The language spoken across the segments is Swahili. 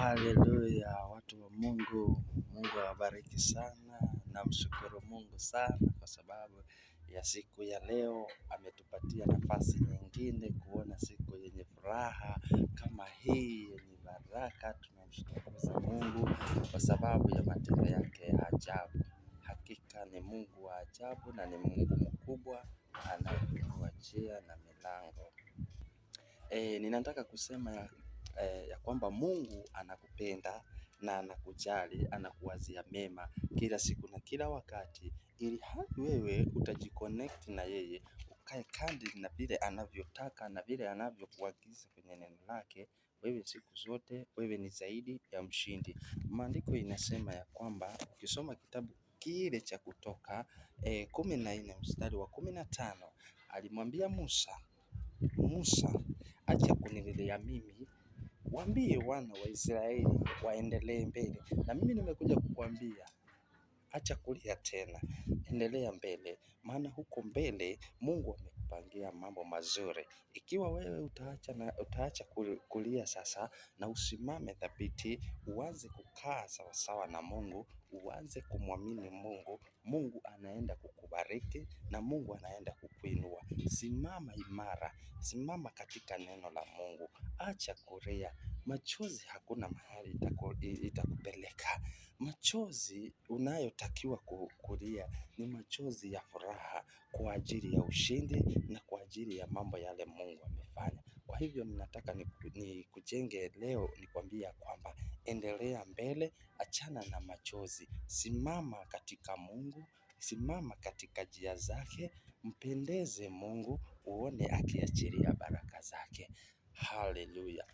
Haleluya, watu wa Mungu. Mungu awabariki sana. Namshukuru Mungu sana kwa sababu ya siku ya leo. Ametupatia nafasi nyingine kuona siku yenye furaha kama hii yenye baraka. Tunamshukuru Mungu kwa sababu ya matendo yake ya ajabu. Hakika ni Mungu wa ajabu na ni Mungu mkubwa, anatuachia na milango. Ninataka kusema ya kwamba Mungu anakupenda na anakujali, anakuwazia mema kila siku na kila wakati, ili hali wewe utajiconnect na yeye, ukae kadri na vile anavyotaka na vile anavyokuagiza kwenye neno lake. Wewe siku zote, wewe ni zaidi ya mshindi. Maandiko inasema ya kwamba ukisoma kitabu kile cha Kutoka 14 mstari wa 15, alimwambia Musa, acha kunililia mimi, waambie wana wa Israeli waendelee mbele. Na mimi nimekuja kukuambia acha kulia tena, endelea mbele, maana huko mbele Mungu amekupangia mambo mazuri. Ikiwa wewe utaacha kulia sasa na usimame thabiti, uanze kukaa sawasawa na Mungu, uanze kumwamini Mungu, Mungu anaenda kukubariki na Mungu anaenda kukuinua. Simama imara, simama katika neno la Mungu, acha kulia. Machozi hakuna mahali itakupeleka. Machozi unayotakiwa kulia ni machozi ya furaha kwa ajili ya ushindi na kwa ajili ya mambo yale Mungu amefanya. Kwa hivyo ninataka nikujenge leo, nikwambia kwamba endelea mbele, achana na machozi, simama katika Mungu, simama katika njia zake, mpendeze Mungu, uone akiachilia baraka zake. Haleluya.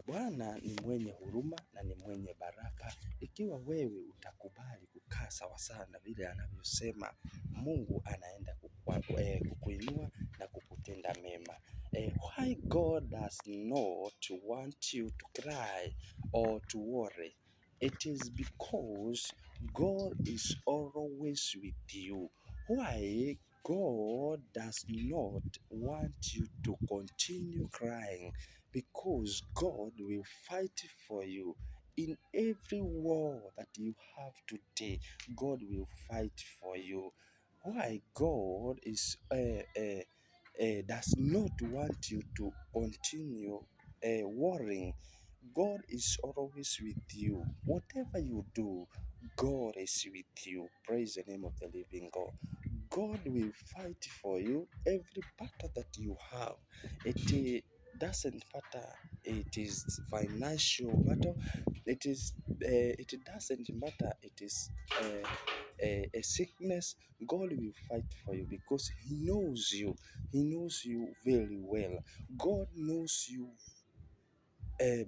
Bwana ni mwenye huruma na ni mwenye baraka. Ikiwa wewe utakubali kukaa sawasawa na vile anavyosema, Mungu anaenda kukuinua na kukutenda mema. Why God does not want you to cry or to worry? It is because God is always with you. Why God does not want you to continue crying? Because God will fight for you. In every war that you have today, God will fight for you. Why God does not want you to continue worrying? God is always with you. Whatever you do, God is with you. Praise the name of the living God. God will fight for you every battle that you have. It doesn't matter. It is financial battle. It doesn't matter. It is a sickness. God will fight for you because He knows you. He knows you very well. God knows you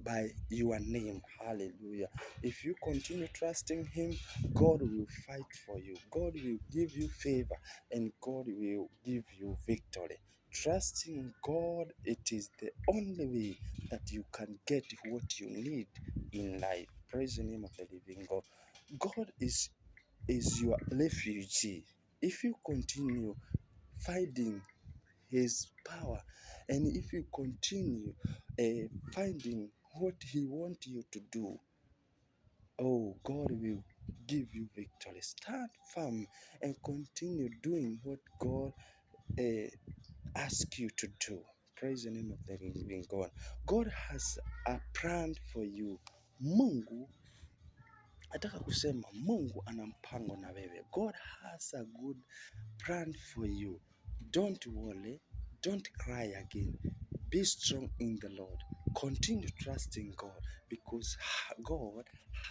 by your name. Hallelujah. If you continue trusting Him, God will fight for you. God will give you favor and God will give you victory. Trusting God, it is the only way that you can get what you need in life. Praise the name of the living God. God is your refuge. If you continue finding His power, and if you continue finding what He wants you to do, oh, God will give you victory. Stand firm and continue doing what God asks you to do. Praise the name of the living God. God has a plan for you. Mungu nataka kusema Mungu ana mpango na wewe. God has a good plan for you. Don't worry, don't cry again. Be strong in the Lord. Continue trusting God because God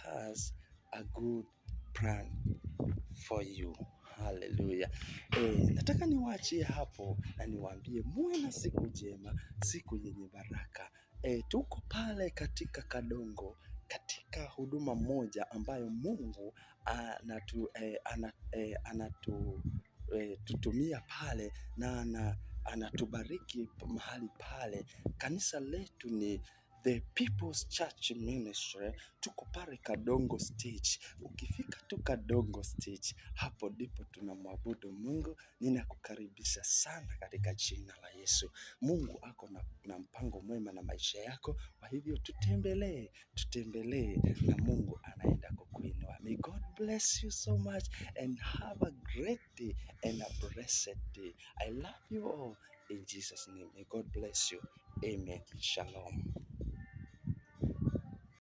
has a good plan for you. Hallelujah. Nataka niwaachie hapo na niwaambie muwe na siku njema, siku yenye baraka. Tuko pale katika Kadongo, katika huduma moja ambayo Mungu anatutumia pale na anatubariki mahali pale. Kanisa letu ni The People's Church Ministry. Tuko pale Kadongo Stage. Ukifika tu Kadongo Stage, hapo ndipo tunamwabudu Mungu. Ninakukaribisha sana katika jina la Yesu. Mungu ako na mpango mwema na maisha yako, kwa hivyo tutembelee na Mungu anaenda kukuinua. May God bless you so much and have a great day and a blessed day. I love you all in Jesus' name. May God bless you. Amen. Shalom.